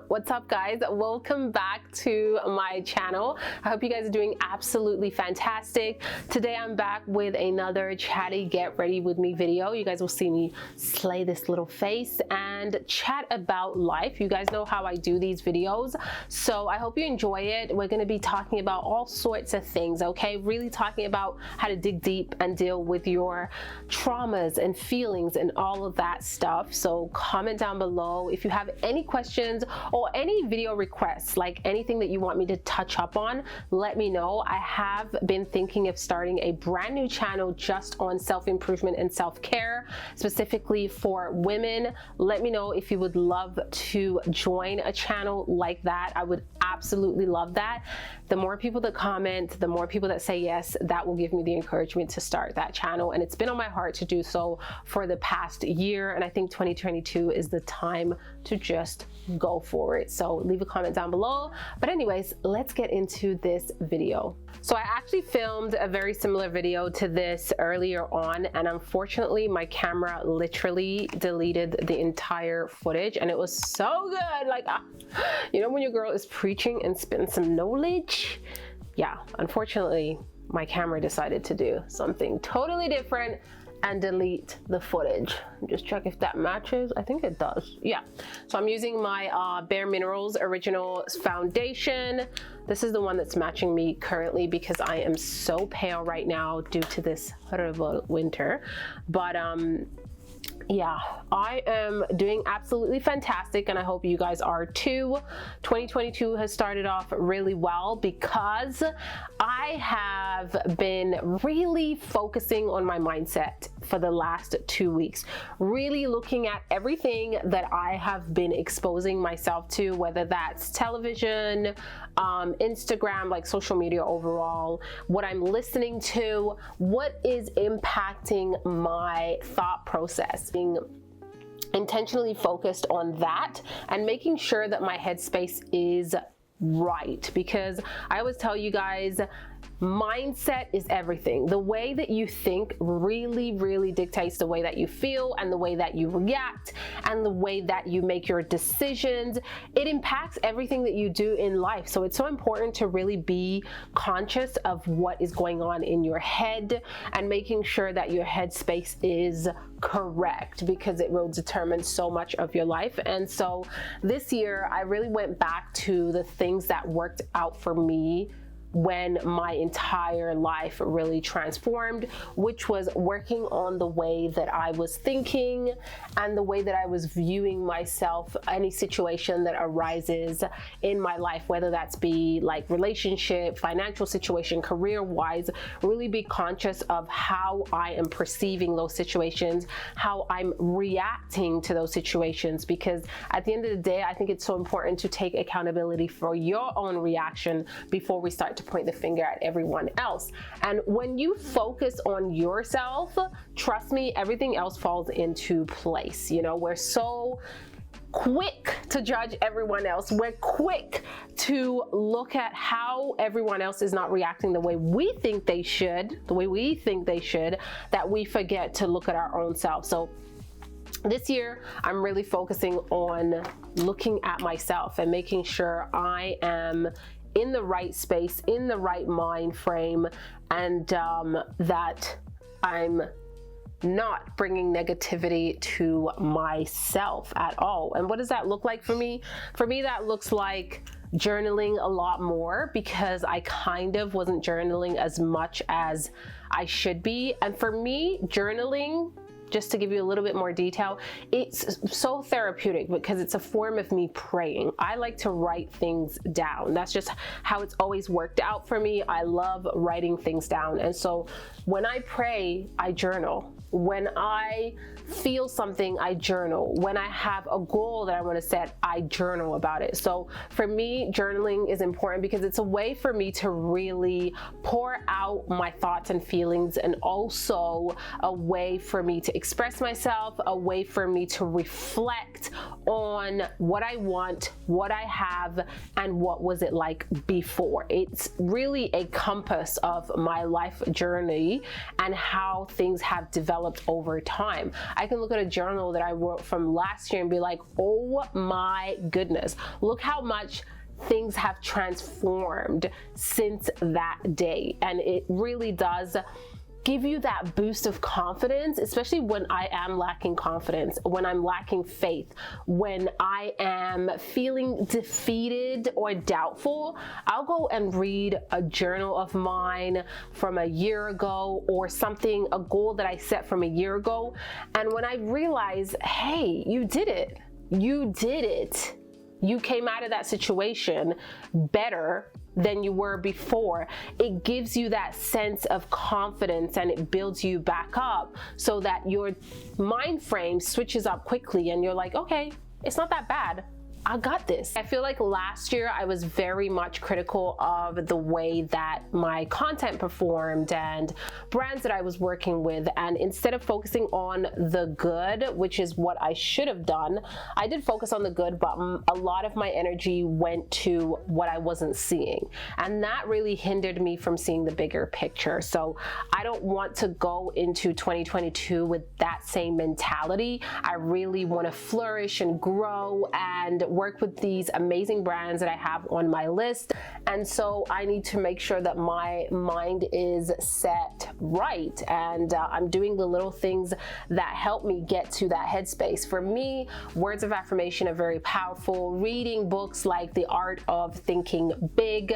What's up, guys? Welcome back to my channel. I hope you guys are doing absolutely fantastic. Today I'm back with another chatty get ready with me video. You guys will see me slay this little face and chat about life. You guys know how I do these videos, so I hope you enjoy it. We're going to be talking about all sorts of things, okay? Really talking about how to dig deep and deal with your traumas and feelings and all of that stuff. So comment down below if you have any questions or any video requests, like anything that you want me to touch up on. Let me know. I have been thinking of starting a brand new channel just on self-improvement and self-care, specifically for women. Let me know if you would love to join a channel like that. I would absolutely love that. The more people that comment, the more people that say yes, that will give me the encouragement to start that channel. And it's been on my heart to do so for the past year, and I think 2022 is the time to just go for it. So leave a comment down below. But anyways, let's get into this video. So I actually filmed a very similar video to this earlier on, and unfortunately my camera literally deleted the entire footage, and it was so good. Like, you know when your girl is preaching and spitting some knowledge? Yeah, unfortunately my camera decided to do something totally different and delete the footage. Just check if that matches. I think it does. Yeah. So I'm using my Bare Minerals Original Foundation. This is the one that's matching me currently because I am so pale right now due to this horrible winter. But yeah, I am doing absolutely fantastic, and I hope you guys are too. 2022 has started off really well because I have been really focusing on my mindset for the last 2 weeks, really looking at everything that I have been exposing myself to, whether that's television, Instagram, like social media overall, what I'm listening to, what is impacting my thought process. Being intentionally focused on that and making sure that my headspace is right, because I always tell you guys, mindset is everything. The way that you think really dictates the way that you feel and the way that you react and the way that you make your decisions. It impacts everything that you do in life. So it's so important to really be conscious of what is going on in your head and making sure that your headspace is correct, because it will determine so much of your life. And so this year I really went back to the things that worked out for me when my entire life really transformed, which was working on the way that I was thinking and the way that I was viewing myself, any situation that arises in my life, whether that's be like relationship, financial situation, career-wise. Really be conscious of how I am perceiving those situations, how I'm reacting to those situations, because at the end of the day, I think it's so important to take accountability for your own reaction before we start to point the finger at everyone else. And when you focus on yourself, trust me, everything else falls into place. You know, we're so quick to judge everyone else. We're quick to look at how everyone else is not reacting the way we think they should, that we forget to look at our own self. So this year, I'm really focusing on looking at myself and making sure I am in the right space, in the right mind frame, and that I'm not bringing negativity to myself at all. And what does that look like for me? For me, that looks like journaling a lot more, because I kind of wasn't journaling as much as I should be. And for me, journaling, just to give you a little bit more detail, it's so therapeutic because it's a form of me praying. I like to write things down. That's just how it's always worked out for me. I love writing things down. And so when I pray, I journal. When I feel something, I journal. When I have a goal that I want to set, I journal about it. So for me, journaling is important because it's a way for me to really pour out my thoughts and feelings, and also a way for me to express myself, a way for me to reflect on what I want, what I have, and what was it like before. It's really a compass of my life journey and how things have developed developed over time. I can look at a journal that I wrote from last year and be like, oh my goodness, look how much things have transformed since that day. And it really does give you that boost of confidence, especially when I am lacking confidence, when I'm lacking faith, when I am feeling defeated or doubtful. I'll go and read a journal of mine from a year ago, or something, a goal that I set from a year ago. And when I realize, hey, you did it. You did it. You came out of that situation better than you were before. It gives you that sense of confidence, and it builds you back up so that your mind frame switches up quickly and you're like, okay, it's not that bad. I got this. I feel like last year I was very much critical of the way that my content performed and brands that I was working with. And instead of focusing on the good, which is what I should have done, I did focus on the good, but a lot of my energy went to what I wasn't seeing. And that really hindered me from seeing the bigger picture. So I don't want to go into 2022 with that same mentality. I really want to flourish and grow and work with these amazing brands that I have on my list. And so I need to make sure that my mind is set right, and I'm doing the little things that help me get to that headspace. For me, words of affirmation are very powerful. Reading books like The Art of Thinking Big.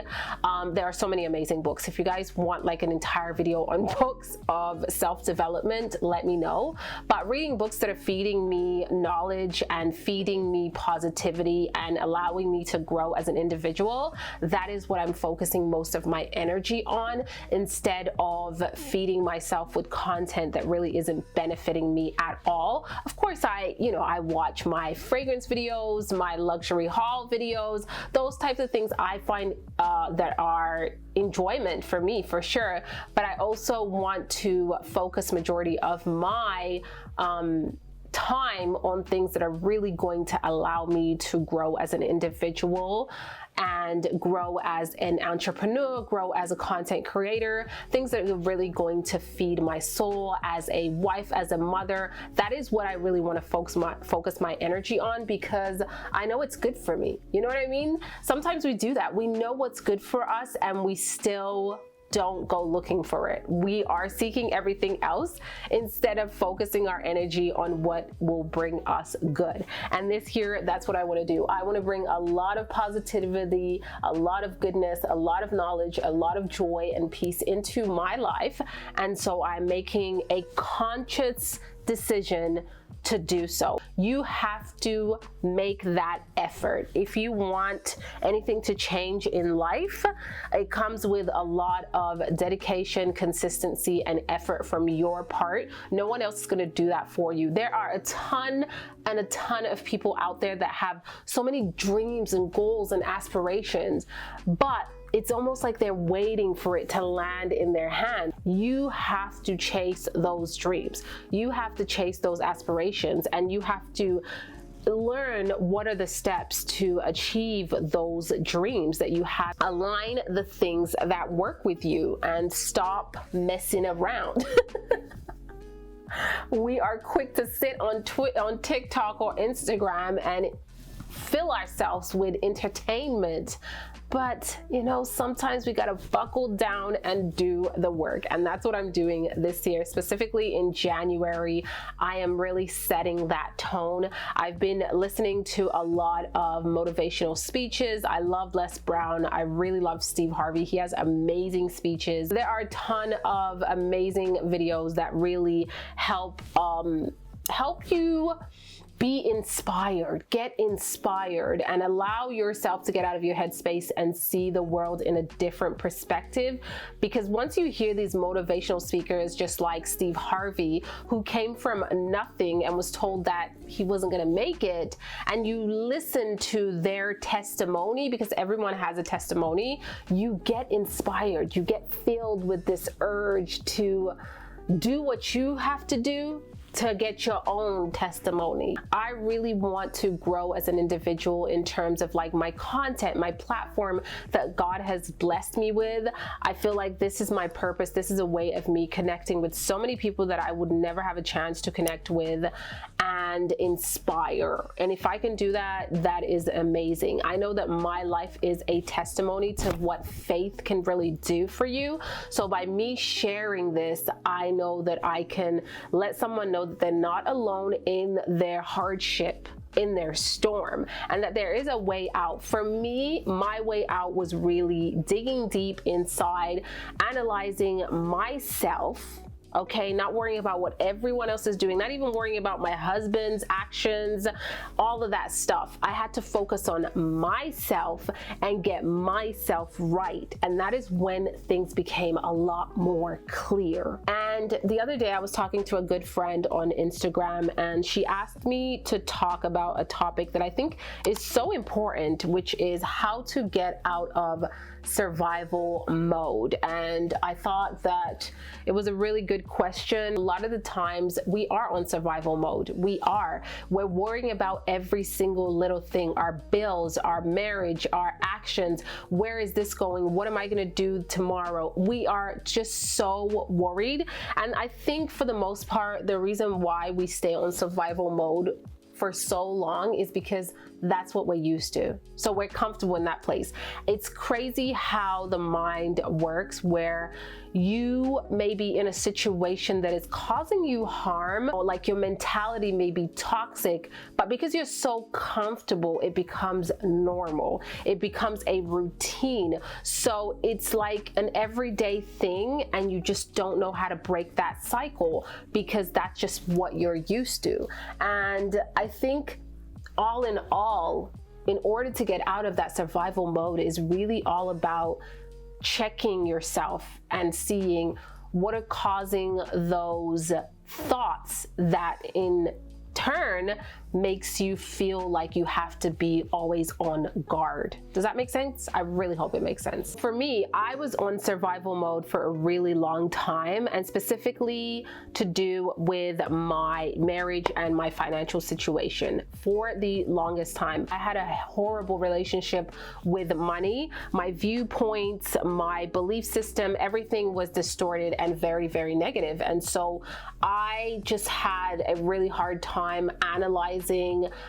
There are so many amazing books. If you guys want like an entire video on books of self-development, let me know. But reading books that are feeding me knowledge and feeding me positivity and allowing me to grow as an individual, that is what I'm focusing most of my energy on, instead of feeding myself with content that really isn't benefiting me at all. Of course, I watch my fragrance videos, my luxury haul videos, those types of things I find that are enjoyment for me, for sure. But I also want to focus majority of my time on things that are really going to allow me to grow as an individual and grow as an entrepreneur, grow as a content creator, things that are really going to feed my soul as a wife, as a mother. That is what I really want to focus my energy on, because I know it's good for me. You know what I mean? Sometimes we do that. We know what's good for us and we still don't go looking for it. We are seeking everything else instead of focusing our energy on what will bring us good. And this year, that's what I want to do. I want to bring a lot of positivity, a lot of goodness, a lot of knowledge, a lot of joy and peace into my life. And so I'm making a conscious decision to do so. You have to make that effort. If you want anything to change in life, it comes with a lot of dedication, consistency, and effort from your part. No one else is going to do that for you. There are a ton of people out there that have so many dreams and goals and aspirations, but it's almost like they're waiting for it to land in their hand. You have to chase those dreams. You have to chase those aspirations, and you have to learn what are the steps to achieve those dreams that you have. Align the things that work with you and stop messing around. We are quick to sit on TikTok or Instagram and fill ourselves with entertainment. But, sometimes we gotta buckle down and do the work. And that's what I'm doing this year. Specifically in January, I am really setting that tone. I've been listening to a lot of motivational speeches. I love Les Brown. I really love Steve Harvey. He has amazing speeches. There are a ton of amazing videos that really help you be inspired, get inspired, and allow yourself to get out of your headspace and see the world in a different perspective. Because once you hear these motivational speakers, just like Steve Harvey, who came from nothing and was told that he wasn't gonna make it, and you listen to their testimony, because everyone has a testimony, you get inspired, you get filled with this urge to do what you have to do to get your own testimony. I really want to grow as an individual in terms of like my content, my platform that God has blessed me with. I feel like this is my purpose. This is a way of me connecting with so many people that I would never have a chance to connect with and inspire. And if I can do that, that is amazing. I know that my life is a testimony to what faith can really do for you. So by me sharing this, I know that I can let someone know that they're not alone in their hardship, in their storm, and that there is a way out. For me, my way out was really digging deep inside, analyzing myself. Okay, not worrying about what everyone else is doing, not even worrying about my husband's actions, all of that stuff. I had to focus on myself and get myself right. And that is when things became a lot more clear. And the other day I was talking to a good friend on Instagram, and she asked me to talk about a topic that I think is so important, which is how to get out of survival mode. And I thought that it was a really good question. A lot of the times we are on survival mode. We're worrying about every single little thing, our bills, our marriage, our actions. Where is this going? What am I going to do tomorrow? We are just so worried. And I think for the most part, the reason why we stay on survival mode for so long is because that's what we're used to. So we're comfortable in that place. It's crazy how the mind works, where you may be in a situation that is causing you harm, or like your mentality may be toxic, but because you're so comfortable, it becomes normal. It becomes a routine. So it's like an everyday thing, and you just don't know how to break that cycle because that's just what you're used to. And I think all in all, in order to get out of that survival mode is really all about checking yourself and seeing what are causing those thoughts that in turn makes you feel like you have to be always on guard. Does that make sense? I really hope it makes sense. For me, I was on survival mode for a really long time, and specifically to do with my marriage and my financial situation. For the longest time, I had a horrible relationship with money. My viewpoints, my belief system, everything was distorted and very, very negative. And so I just had a really hard time analyzing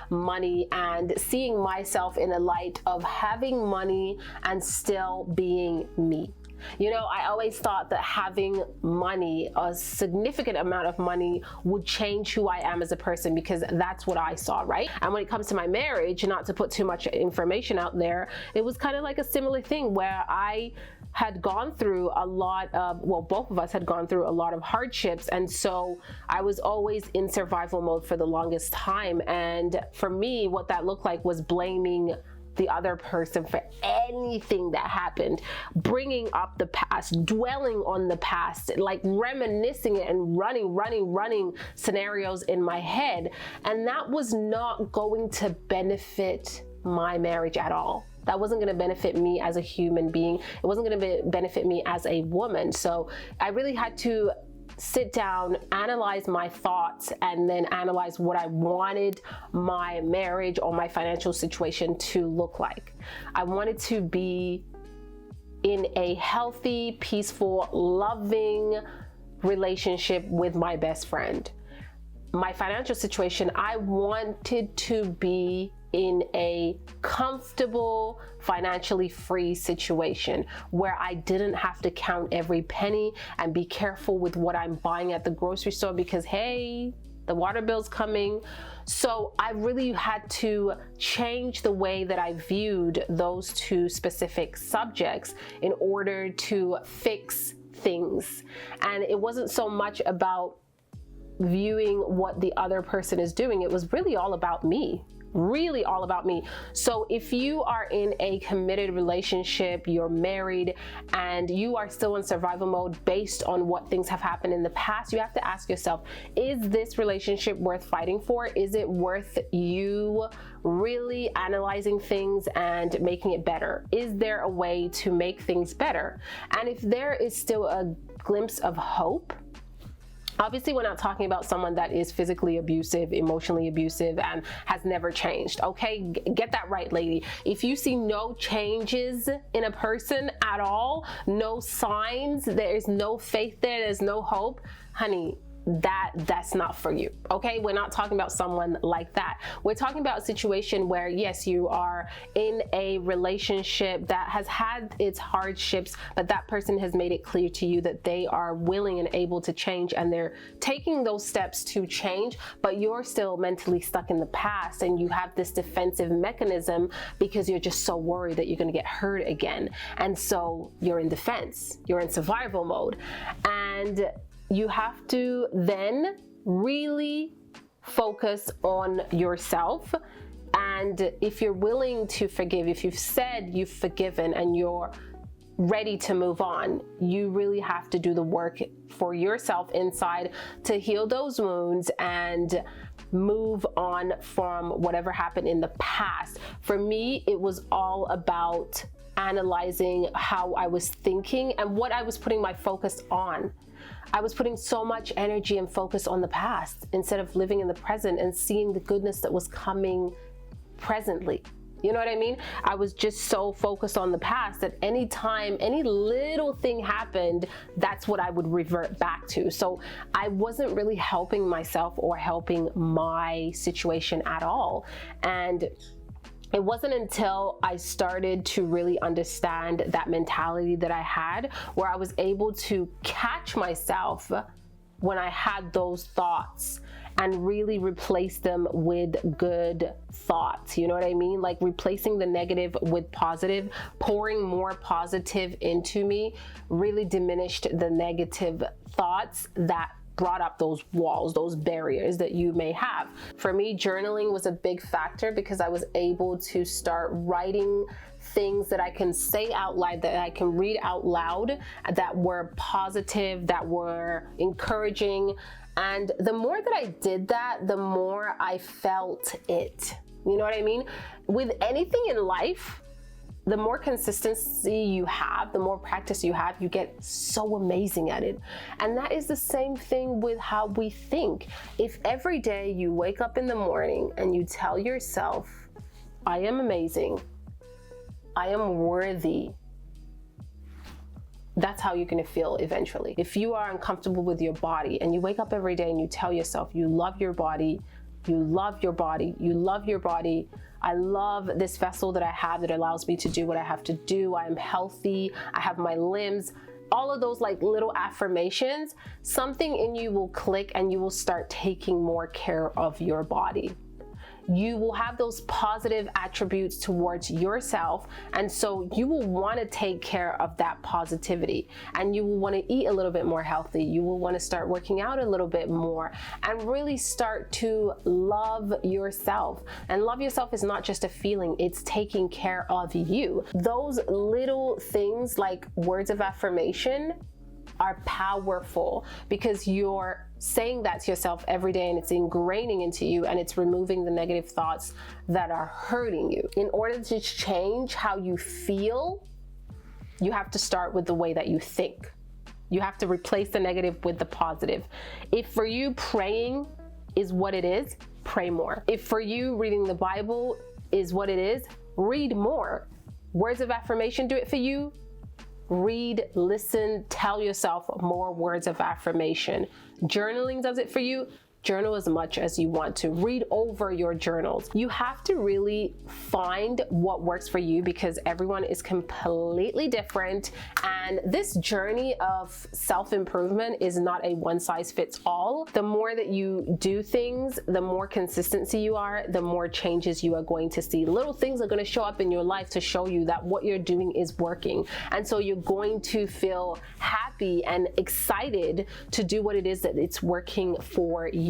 money and seeing myself in a light of having money and still being me. You know, I always thought that having money, a significant amount of money, would change who I am as a person, because that's what I saw, right? And when it comes to my marriage, not to put too much information out there, it was kind of like a similar thing where I had gone through a lot of, well, both of us had gone through a lot of hardships. And so I was always in survival mode for the longest time. And for me, what that looked like was blaming the other person for anything that happened, bringing up the past, dwelling on the past, like reminiscing it and running scenarios in my head. And that was not going to benefit my marriage at all. That wasn't going to benefit me as a human being. It wasn't going to benefit me as a woman. So I really had to sit down, analyze my thoughts, and then analyze what I wanted my marriage or my financial situation to look like. I wanted to be in a healthy, peaceful, loving relationship with my best friend. My financial situation, I wanted to be in a comfortable, financially free situation where I didn't have to count every penny and be careful with what I'm buying at the grocery store because, hey, the water bill's coming. So I really had to change the way that I viewed those two specific subjects in order to fix things. And it wasn't so much about viewing what the other person is doing. It was really all about me. Really all about me. So if you are in a committed relationship, you're married, and you are still in survival mode based on what things have happened in the past, you have to ask yourself, is this relationship worth fighting for? Is it worth you really analyzing things and making it better? Is there a way to make things better? And if there is still a glimpse of hope, Obviously, we're not talking about someone that is physically abusive, emotionally abusive, and has never changed, okay? Get that right, lady. If you see no changes in a person at all, no signs, there's no faith there, there's no hope, honey, that's not for you, okay? We're not talking about someone like that. We're talking about a situation where, yes, you are in a relationship that has had its hardships, but that person has made it clear to you that they are willing and able to change, and they're taking those steps to change, but you're still mentally stuck in the past, and you have this defensive mechanism because you're just so worried that you're going to get hurt again. And so you're in defense, you're in survival mode, and you have to then really focus on yourself. And if you're willing to forgive, if you've said you've forgiven and you're ready to move on, you really have to do the work for yourself inside to heal those wounds and move on from whatever happened in the past. For me, it was all about analyzing how I was thinking and what I was putting my focus on. I was putting so much energy and focus on the past instead of living in the present and seeing the goodness that was coming presently. You know what I mean? I was just so focused on the past that anytime any little thing happened, that's what I would revert back to. So I wasn't really helping myself or helping my situation at all. And it wasn't until I started to really understand that mentality that I had, where I was able to catch myself when I had those thoughts and really replace them with good thoughts. You know what I mean? Like replacing the negative with positive, pouring more positive into me really diminished the negative thoughts that brought up those walls, those barriers that you may have. For me, journaling was a big factor because I was able to start writing things that I can say out loud, that I can read out loud, that were positive, that were encouraging. And the more that I did that, the more I felt it. You know what I mean? With anything in life, the more consistency you have, the more practice you have, you get so amazing at it. And that is the same thing with how we think. If every day you wake up in the morning and you tell yourself, I am amazing, I am worthy, that's how you're gonna feel eventually. If you are uncomfortable with your body and you wake up every day and you tell yourself you love your body, you love your body, you love your body, I love this vessel that I have that allows me to do what I have to do, I am healthy, I have my limbs, all of those like little affirmations, something in you will click and you will start taking more care of your body. You will have those positive attributes towards yourself, and so you will want to take care of that positivity, and you will want to eat a little bit more healthy. You will want to start working out a little bit more and really start to love yourself. And love yourself is not just a feeling, it's taking care of you. Those little things like words of affirmation are powerful because you're saying that to yourself every day and it's ingraining into you, and it's removing the negative thoughts that are hurting you. In order to change how you feel, you have to start with the way that you think. You have to replace the negative with the positive. If for you praying is what it is, pray more. If for you reading the Bible is what it is, read more. Words of affirmation do it for you. Read, listen, tell yourself more words of affirmation. Journaling does it for you. Journal as much as you want to. Read over your journals. You have to really find what works for you because everyone is completely different. And this journey of self-improvement is not a one-size-fits-all. The more that you do things, the more consistency you are, the more changes you are going to see. Little things are going to show up in your life to show you that what you're doing is working. And so you're going to feel happy and excited to do what it is that it's working for you.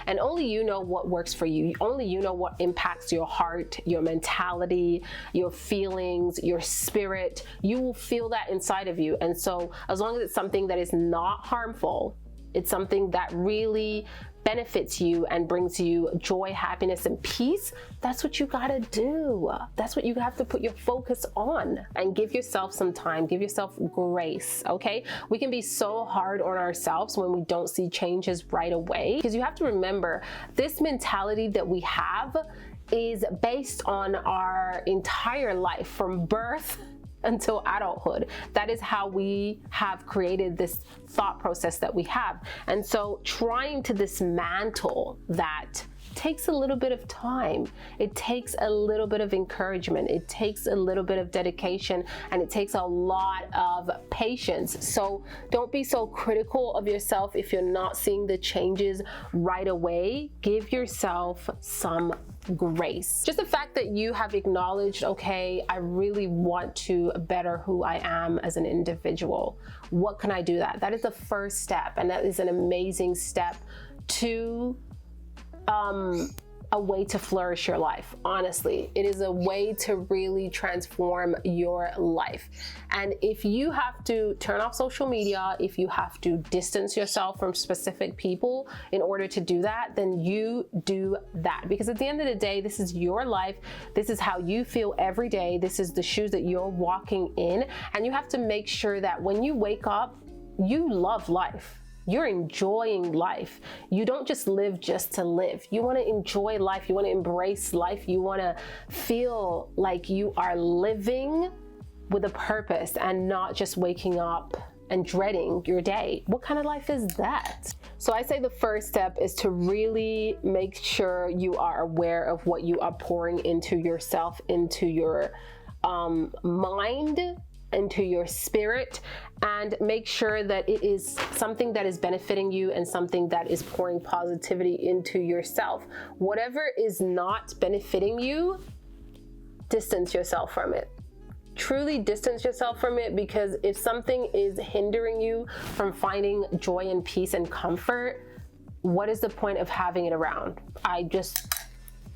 And only you know what works for you. Only you know what impacts your heart, your mentality, your feelings, your spirit. You will feel that inside of you. And so as long as it's something that is not harmful, it's something that really benefits you and brings you joy, happiness, and peace, that's what you gotta do. That's what you have to put your focus on, and give yourself some time, give yourself grace, okay? We can be so hard on ourselves when we don't see changes right away, because you have to remember, this mentality that we have is based on our entire life from birth until adulthood. That is how we have created this thought process that we have. And so trying to dismantle that takes a little bit of time. It takes a little bit of encouragement. It takes a little bit of dedication, and it takes a lot of patience. So don't be so critical of yourself if you're not seeing the changes right away. Give yourself some grace. Just the fact that you have acknowledged, okay, I really want to better who I am as an individual. What can I do that? That is the first step, and that is an amazing step to a way to flourish your life. Honestly, it is a way to really transform your life. And if you have to turn off social media, if you have to distance yourself from specific people in order to do that, then you do that. Because at the end of the day, this is your life. This is how you feel every day. This is the shoes that you're walking in. And you have to make sure that when you wake up, you love life. You're enjoying life. You don't just live just to live. You want to enjoy life. You want to embrace life. You want to feel like you are living with a purpose and not just waking up and dreading your day. What kind of life is that? So I say the first step is to really make sure you are aware of what you are pouring into yourself, into your mind, into your spirit, and make sure that it is something that is benefiting you and something that is pouring positivity into yourself. Whatever is not benefiting you, distance yourself from it. Truly distance yourself from it, because if something is hindering you from finding joy and peace and comfort, what is the point of having it around?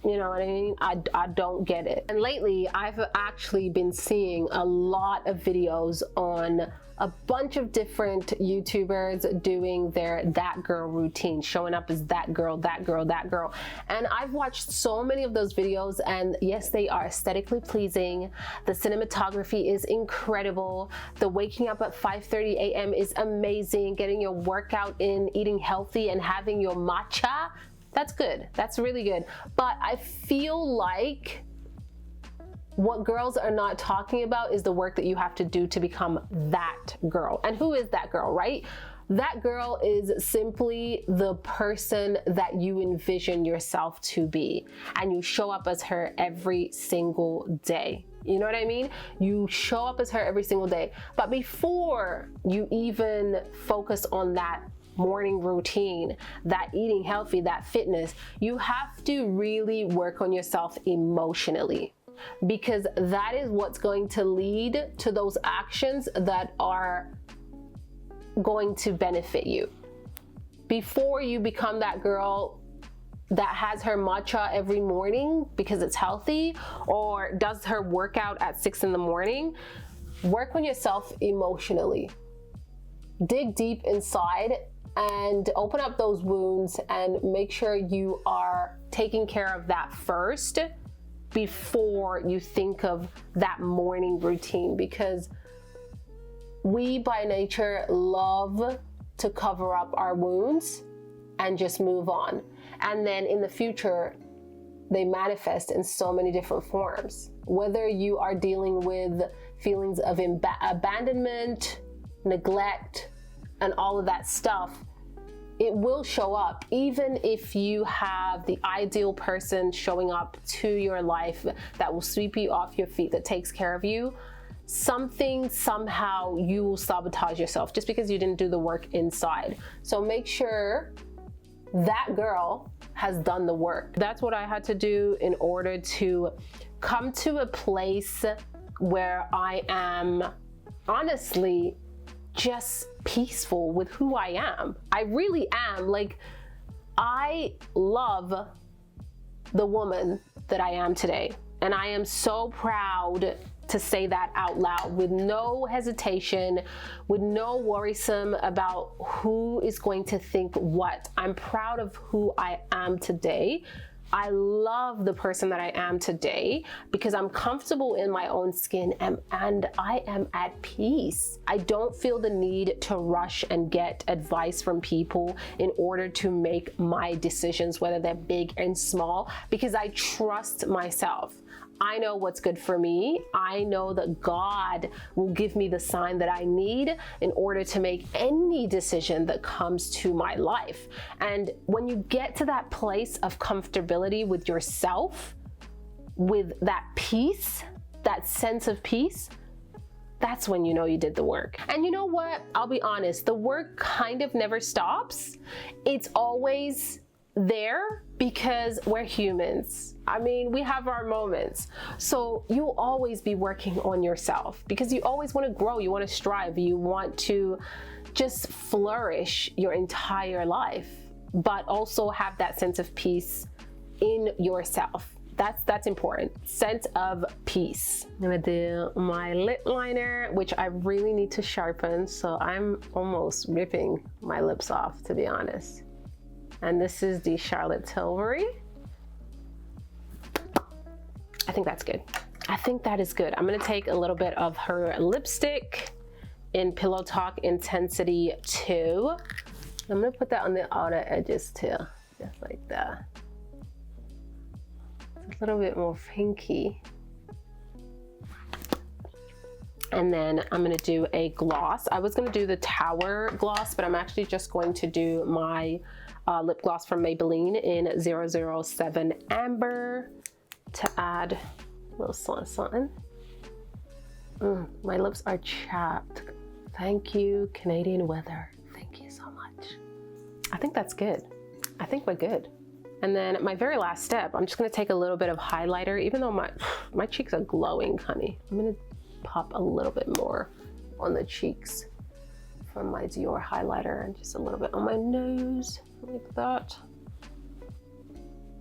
You know what I mean? I don't get it. And lately, I've actually been seeing a lot of videos on a bunch of different YouTubers doing their that girl routine, showing up as that girl, that girl, that girl. And I've watched so many of those videos, and yes, they are aesthetically pleasing. The cinematography is incredible. The waking up at 5:30 a.m. is amazing. Getting your workout in, eating healthy, and having your matcha, that's good. That's really good. But I feel like what girls are not talking about is the work that you have to do to become that girl. And who is that girl, right? That girl is simply the person that you envision yourself to be, and you show up as her every single day. You know what I mean? You show up as her every single day. But before you even focus on that morning routine, that eating healthy, that fitness, you have to really work on yourself emotionally, because that is what's going to lead to those actions that are going to benefit you. Before you become that girl that has her matcha every morning because it's healthy, or does her workout at 6 in the morning, work on yourself emotionally. Dig deep inside and open up those wounds, and make sure you are taking care of that first before you think of that morning routine, because we by nature love to cover up our wounds and just move on. And then in the future, they manifest in so many different forms. Whether you are dealing with feelings of abandonment, neglect, and all of that stuff, it will show up. Even if you have the ideal person showing up to your life that will sweep you off your feet, that takes care of you, somehow you will sabotage yourself just because you didn't do the work inside. So make sure that girl has done the work. That's what I had to do in order to come to a place where I am honestly just peaceful with who I am. I really am. Like, I love the woman that I am today, and I am so proud to say that out loud with no hesitation, with no worrisome about who is going to think what. I'm proud of who I am today. I love the person that I am today because I'm comfortable in my own skin and I am at peace. I don't feel the need to rush and get advice from people in order to make my decisions, whether they're big and small, because I trust myself. I know what's good for me. I know that God will give me the sign that I need in order to make any decision that comes to my life. And when you get to that place of comfortability with yourself, with that peace, that sense of peace, that's when you know you did the work. And you know what? I'll be honest, the work kind of never stops. It's always there because we're humans. I mean, we have our moments. So you'll always be working on yourself because you always want to grow, you want to strive, you want to just flourish your entire life, but also have that sense of peace in yourself. That's important. Sense of peace. I'm gonna do my lip liner, which I really need to sharpen. So I'm almost ripping my lips off, to be honest. And this is the Charlotte Tilbury. I think that's good. I think that is good. I'm gonna take a little bit of her lipstick in Pillow Talk Intensity 2. I'm gonna put that on the outer edges too, just like that. It's a little bit more pinky. And then I'm gonna do a gloss. I was gonna do the Tower gloss, but I'm actually just going to do my lip gloss from Maybelline in 007 Amber to add a little something. My lips are chapped. Thank you, Canadian weather. Thank you so much. I think that's good. I think we're good. And then my very last step, I'm just gonna take a little bit of highlighter, even though my cheeks are glowing, honey. I'm gonna pop a little bit more on the cheeks from my Dior highlighter and just a little bit on my nose, like that.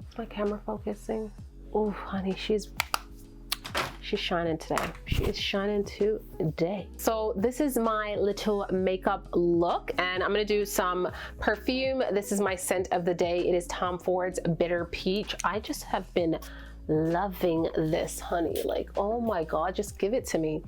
Is my camera focusing? Oh, honey, she's shining today. She is shining today. So this is my little makeup look, and I'm gonna do some perfume. This is my scent of the day. It is Tom Ford's Bitter Peach. I just have been loving this, honey. Like, oh my God, just give it to me.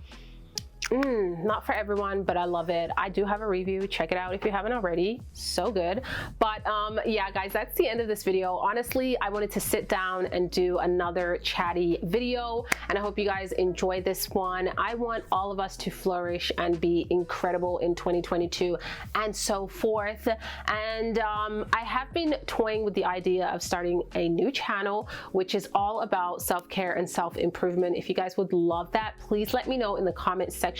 Not for everyone, but I love it. I do have a review. Check it out if you haven't already. So good. But yeah, guys, that's the end of this video. Honestly, I wanted to sit down and do another chatty video, and I hope you guys enjoyed this one. I want all of us to flourish and be incredible in 2022 and so forth. And I have been toying with the idea of starting a new channel, which is all about self-care and self-improvement. If you guys would love that, please let me know in the comment section.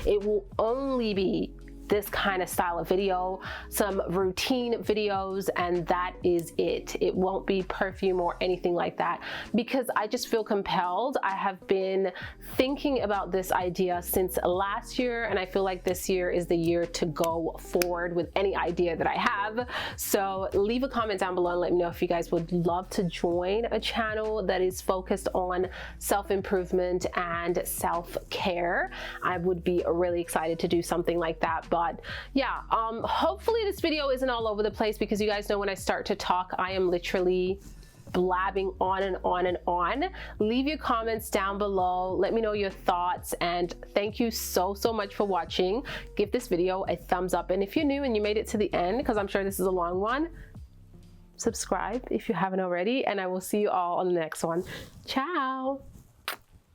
It will only be this kind of style of video, some routine videos, and that is it. It won't be perfume or anything like that because I just feel compelled. I have been thinking about this idea since last year, and I feel like this year is the year to go forward with any idea that I have. So leave a comment down below and let me know if you guys would love to join a channel that is focused on self-improvement and self-care. I would be really excited to do something like that. But yeah, hopefully this video isn't all over the place because you guys know when I start to talk, I am literally blabbing on and on and on. Leave your comments down below. Let me know your thoughts, and thank you so much for watching. Give this video a thumbs up, and if you're new and you made it to the end, because I'm sure this is a long one, subscribe if you haven't already, and I will see you all on the next one. Ciao.